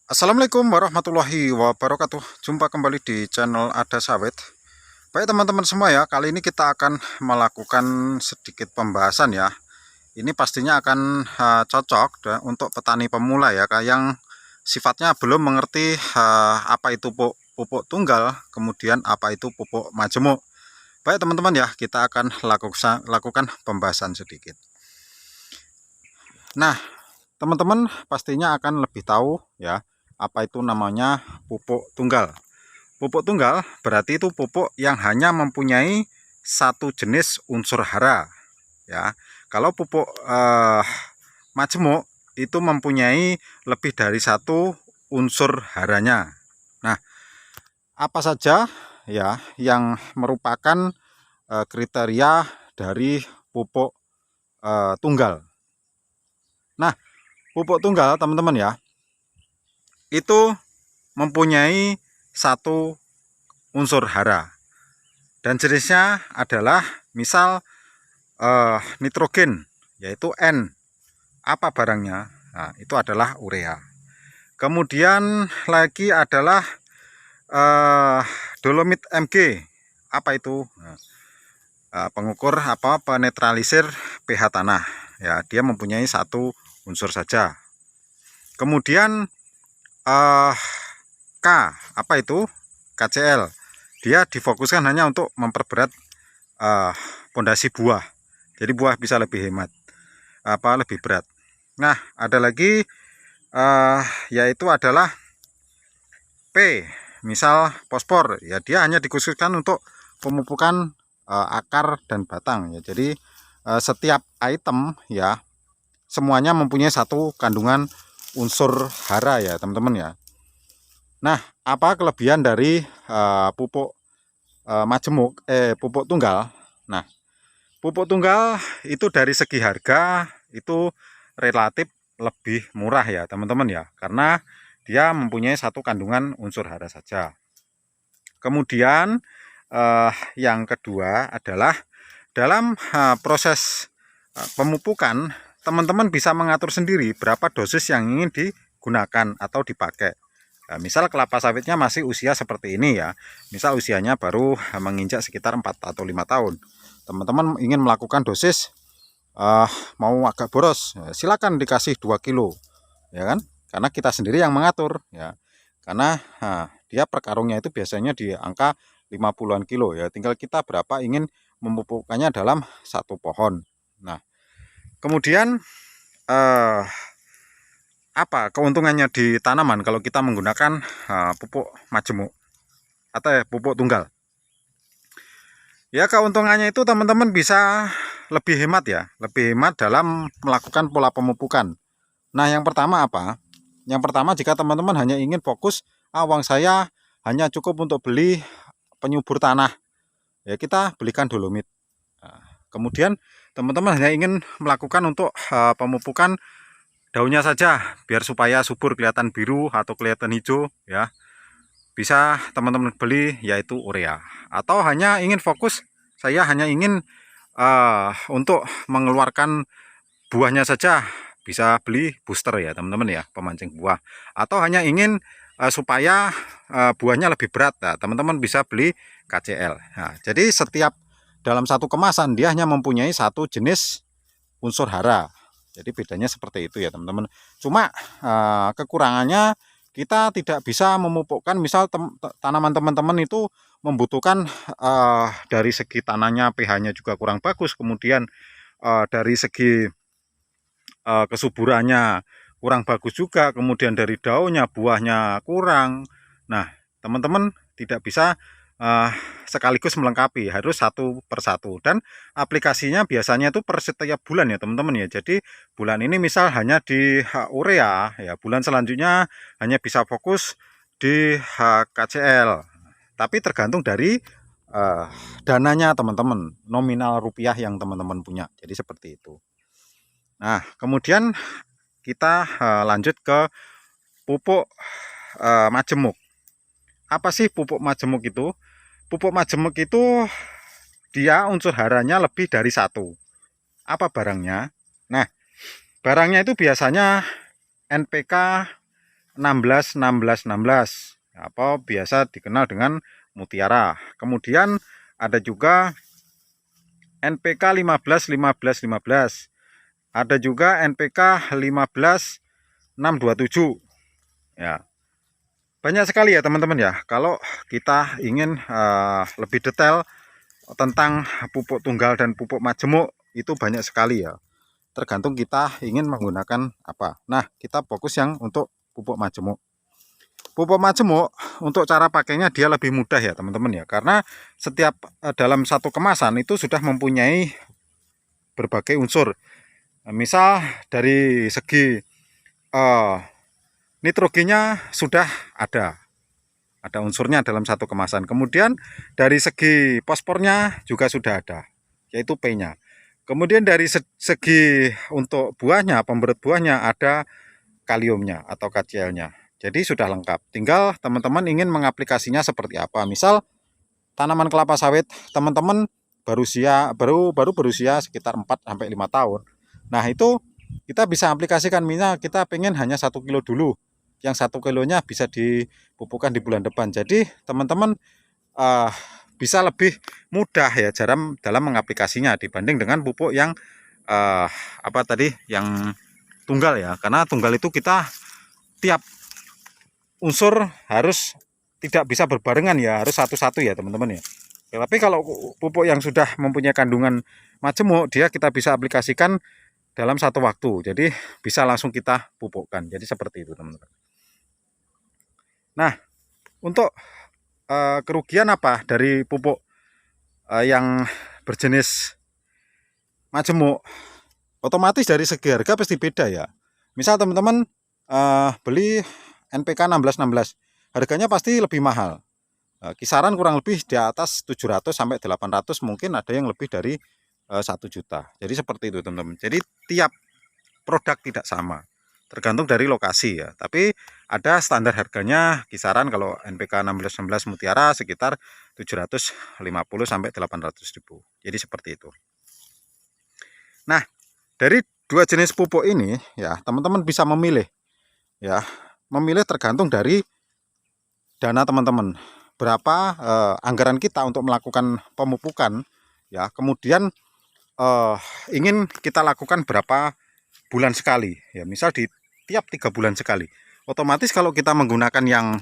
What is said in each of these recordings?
Assalamualaikum warahmatullahi wabarakatuh. Jumpa kembali di channel Ada Sawit. Baik teman-teman semua ya, kali ini kita akan melakukan sedikit pembahasan ya. Ini pastinya akan cocok untuk petani pemula ya, yang sifatnya belum mengerti apa itu pupuk tunggal, kemudian apa itu pupuk majemuk. Baik teman-teman ya, kita akan lakukan pembahasan sedikit. Nah, teman-teman pastinya akan lebih tahu ya, apa itu namanya pupuk tunggal. Pupuk tunggal berarti itu pupuk yang hanya mempunyai satu jenis unsur hara ya. Kalau pupuk majemuk itu mempunyai lebih dari satu unsur haranya. Nah, apa saja ya yang merupakan kriteria dari pupuk tunggal. Nah, pupuk tunggal teman-teman ya, itu mempunyai satu unsur hara dan jenisnya adalah misal nitrogen, yaitu N. Apa barangnya? Nah, itu adalah urea. Kemudian lagi adalah dolomit Mg. Apa itu? Pengukur penetralisir pH tanah ya, dia mempunyai satu unsur saja. Kemudian K, apa itu? KCl. Dia difokuskan hanya untuk memperberat pondasi buah. Jadi buah bisa lebih hemat, lebih berat. Nah, ada lagi yaitu adalah P, misal fosfor. Ya, dia hanya dikhususkan untuk pemupukan akar dan batang ya. Jadi setiap item ya semuanya mempunyai satu kandungan unsur hara ya, teman-teman ya. Nah, apa kelebihan dari pupuk majemuk pupuk tunggal? Nah, pupuk tunggal itu dari segi harga itu relatif lebih murah ya teman-teman ya, karena dia mempunyai satu kandungan unsur hara saja. Kemudian yang kedua adalah dalam proses pemupukan, teman-teman bisa mengatur sendiri berapa dosis yang ingin digunakan atau dipakai. Nah, misal kelapa sawitnya masih usia seperti ini ya, misal usianya baru menginjak sekitar 4 atau 5 tahun. Teman-teman ingin melakukan dosis mau agak boros, ya, silakan dikasih 2 kilo ya kan, karena kita sendiri yang mengatur ya, karena dia per karungnya itu biasanya di angka 50-an kilo ya, tinggal kita berapa ingin memupukkannya dalam satu pohon. Nah, kemudian apa keuntungannya di tanaman kalau kita menggunakan pupuk majemuk atau pupuk tunggal? Ya, keuntungannya itu teman-teman bisa lebih hemat ya, lebih hemat dalam melakukan pola pemupukan. Nah, yang pertama apa? Yang pertama, jika teman-teman hanya ingin fokus, uang saya hanya cukup untuk beli penyubur tanah, ya kita belikan dolomit. Nah, kemudian teman-teman hanya ingin melakukan untuk pemupukan daunnya saja, biar supaya subur, kelihatan biru atau kelihatan hijau ya. Bisa teman-teman beli yaitu urea. Atau hanya ingin fokus, saya hanya ingin untuk mengeluarkan buahnya saja, bisa beli booster ya teman-teman ya, pemancing buah. Atau hanya ingin supaya buahnya lebih berat, nah, teman-teman bisa beli KCl. Nah, jadi setiap dalam satu kemasan dia hanya mempunyai satu jenis unsur hara. Jadi bedanya seperti itu ya teman-teman. Cuma kekurangannya kita tidak bisa memupukkan, misal tanaman teman-teman itu membutuhkan dari segi tanahnya pH-nya juga kurang bagus, kemudian dari segi kesuburannya kurang bagus juga, kemudian dari daunnya buahnya kurang. Nah, teman-teman tidak bisa sekaligus melengkapi, harus satu persatu, dan aplikasinya biasanya itu per setiap bulan ya teman-teman ya. Jadi bulan ini misal hanya di urea ya, bulan selanjutnya hanya bisa fokus di KCl, tapi tergantung dari dananya teman-teman, nominal rupiah yang teman-teman punya. Jadi seperti itu. Nah, kemudian kita lanjut ke pupuk majemuk. Apa sih pupuk majemuk itu? Pupuk majemuk itu dia unsur haranya lebih dari satu. Apa barangnya? Nah, barangnya itu biasanya NPK, 16 apa biasa dikenal dengan mutiara. Kemudian ada juga NPK 15 15 15. Ada juga NPK 15 627. Ya. Banyak sekali ya teman-teman ya. Kalau kita ingin lebih detail tentang pupuk tunggal dan pupuk majemuk itu banyak sekali ya. Tergantung kita ingin menggunakan apa. Nah, kita fokus yang untuk pupuk majemuk. Pupuk majemuk untuk cara pakainya dia lebih mudah ya teman-teman ya, karena setiap dalam satu kemasan itu sudah mempunyai berbagai unsur. Misal dari segi nitrogennya sudah ada unsurnya dalam satu kemasan. Kemudian dari segi fosfornya juga sudah ada, yaitu P-nya. Kemudian dari segi untuk buahnya, pemberut buahnya ada kaliumnya atau KCl-nya. Jadi sudah lengkap. Tinggal teman-teman ingin mengaplikasinya seperti apa. Misal tanaman kelapa sawit teman-teman baru berusia sekitar 4 sampai 5 tahun. Nah, itu kita bisa aplikasikan, misal kita pengen hanya 1 kilo dulu. Yang 1 kilonya bisa dipupukkan di bulan depan. Jadi teman-teman bisa lebih mudah ya dalam mengaplikasinya dibanding dengan pupuk yang apa tadi yang tunggal ya. Karena tunggal itu kita tiap unsur harus tidak bisa berbarengan ya, harus satu-satu ya teman-teman ya. Tapi kalau pupuk yang sudah mempunyai kandungan majemuk, dia kita bisa aplikasikan dalam satu waktu. Jadi bisa langsung kita pupukkan. Jadi seperti itu teman-teman. Nah, untuk kerugian apa dari pupuk yang berjenis majemuk? Otomatis dari segi harga pasti beda ya. Misal teman-teman beli NPK 16-16, harganya pasti lebih mahal. Kisaran kurang lebih di atas 700 sampai 800, mungkin ada yang lebih dari 1 juta. Jadi seperti itu teman-teman. Jadi tiap produk tidak sama, tergantung dari lokasi ya. Tapi ada standar harganya kisaran kalau NPK 16-16 mutiara sekitar 750 sampai 800 ribu. Jadi seperti itu. Nah, dari dua jenis pupuk ini ya teman-teman bisa memilih ya. Memilih tergantung dari dana teman-teman, berapa anggaran kita untuk melakukan pemupukan ya. Kemudian ingin kita lakukan berapa bulan sekali ya, misal di tiap 3 bulan sekali. Otomatis kalau kita menggunakan yang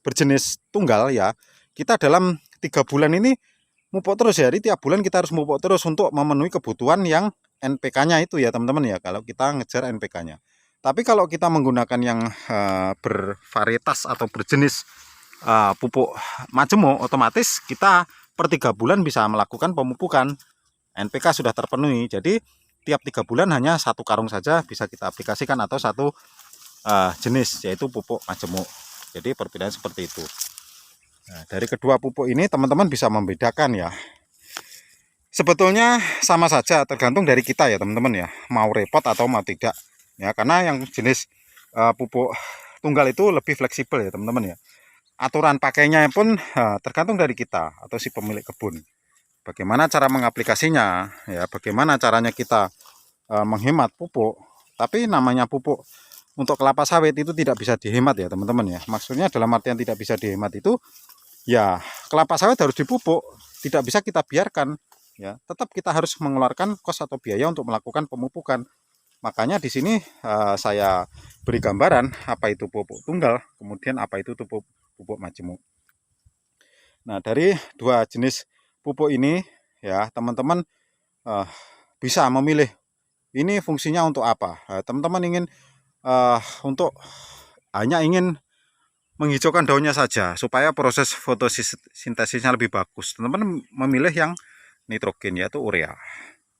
berjenis tunggal ya, kita dalam 3 bulan ini mupuk terus ya. Jadi tiap bulan kita harus mupuk terus untuk memenuhi kebutuhan yang NPK-nya itu ya teman-teman ya, kalau kita ngejar NPK-nya. Tapi kalau kita menggunakan yang bervarietas atau berjenis pupuk majemuk, otomatis kita per 3 bulan bisa melakukan pemupukan. NPK sudah terpenuhi. Jadi tiap 3 bulan hanya 1 karung saja bisa kita aplikasikan, atau 1 jenis, yaitu pupuk majemuk. Jadi perbedaan seperti itu. Nah, dari kedua pupuk ini teman-teman bisa membedakan ya. Sebetulnya sama saja, tergantung dari kita ya teman-teman ya, mau repot atau mau tidak. Ya, karena yang jenis pupuk tunggal itu lebih fleksibel ya teman-teman ya. Aturan pakainya pun tergantung dari kita atau si pemilik kebun. Bagaimana cara mengaplikasinya ya, bagaimana caranya kita menghemat pupuk. Tapi namanya pupuk untuk kelapa sawit itu tidak bisa dihemat ya teman-teman ya. Maksudnya dalam artian tidak bisa dihemat itu ya, kelapa sawit harus dipupuk, tidak bisa kita biarkan ya. Tetap kita harus mengeluarkan kos atau biaya untuk melakukan pemupukan. Makanya di sini saya beri gambaran apa itu pupuk tunggal, kemudian apa itu pupuk majemuk. Nah, dari dua jenis pupuk ini ya teman-teman bisa memilih ini fungsinya untuk apa. Teman-teman ingin untuk hanya ingin menghijaukan daunnya saja supaya proses fotosintesisnya lebih bagus, teman-teman memilih yang nitrogen yaitu urea.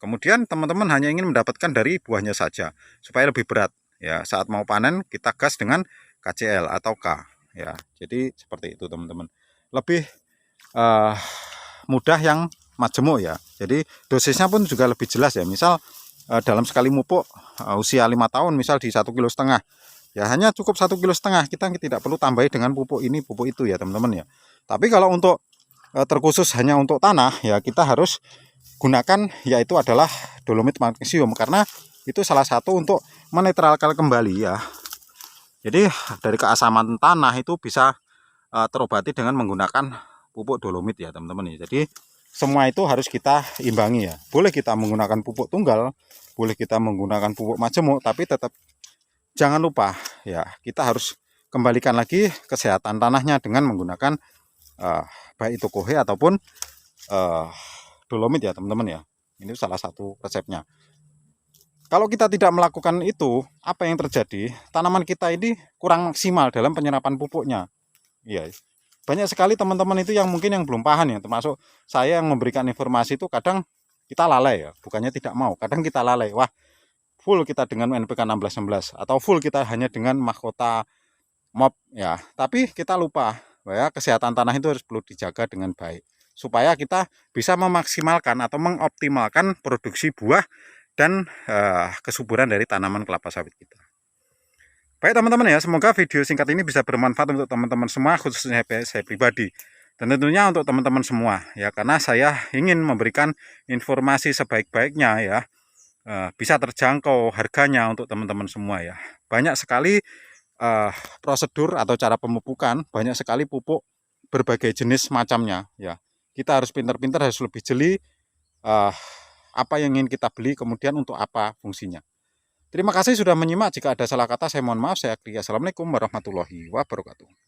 Kemudian teman-teman hanya ingin mendapatkan dari buahnya saja supaya lebih berat ya, saat mau panen kita gas dengan KCl atau K ya. Jadi seperti itu teman-teman, lebih mudah yang majemuk ya. Jadi dosisnya pun juga lebih jelas ya. Misal dalam sekali mupuk usia 5 tahun misal di 1,5 kilo ya, hanya cukup 1,5 kilo, kita tidak perlu tambahi dengan pupuk ini pupuk itu ya teman-teman ya. Tapi kalau untuk terkhusus hanya untuk tanah ya, kita harus gunakan yaitu adalah dolomit magnesium, karena itu salah satu untuk menetralkan kembali ya Jadi dari keasaman tanah itu bisa terobati dengan menggunakan pupuk dolomit ya teman-teman ya. Jadi semua itu harus kita imbangi ya. Boleh kita menggunakan pupuk tunggal, boleh kita menggunakan pupuk majemuk, tapi tetap jangan lupa ya, kita harus kembalikan lagi kesehatan tanahnya dengan menggunakan baik itu kohe ataupun dolomit ya teman-teman ya. Ini salah satu resepnya. Kalau kita tidak melakukan itu, apa yang terjadi? Tanaman kita ini kurang maksimal dalam penyerapan pupuknya. Iya, banyak sekali teman-teman itu yang mungkin yang belum paham ya, termasuk saya yang memberikan informasi itu kadang kita lalai ya, bukannya tidak mau, kadang kita lalai. Wah, full kita dengan NPK 1616 atau full kita hanya dengan mahkota MOP ya, tapi kita lupa bahwa kesehatan tanah itu harus perlu dijaga dengan baik supaya kita bisa memaksimalkan atau mengoptimalkan produksi buah dan kesuburan dari tanaman kelapa sawit kita. Baik teman-teman ya, semoga video singkat ini bisa bermanfaat untuk teman-teman semua, khususnya saya pribadi. Dan tentunya untuk teman-teman semua ya, karena saya ingin memberikan informasi sebaik-baiknya ya, bisa terjangkau harganya untuk teman-teman semua ya. Banyak sekali prosedur atau cara pemupukan, banyak sekali pupuk berbagai jenis macamnya ya. Kita harus pintar-pintar, harus lebih jeli apa yang ingin kita beli, kemudian untuk apa fungsinya. Terima kasih sudah menyimak. Jika ada salah kata saya mohon maaf. Saya akhiri. Assalamualaikum warahmatullahi wabarakatuh.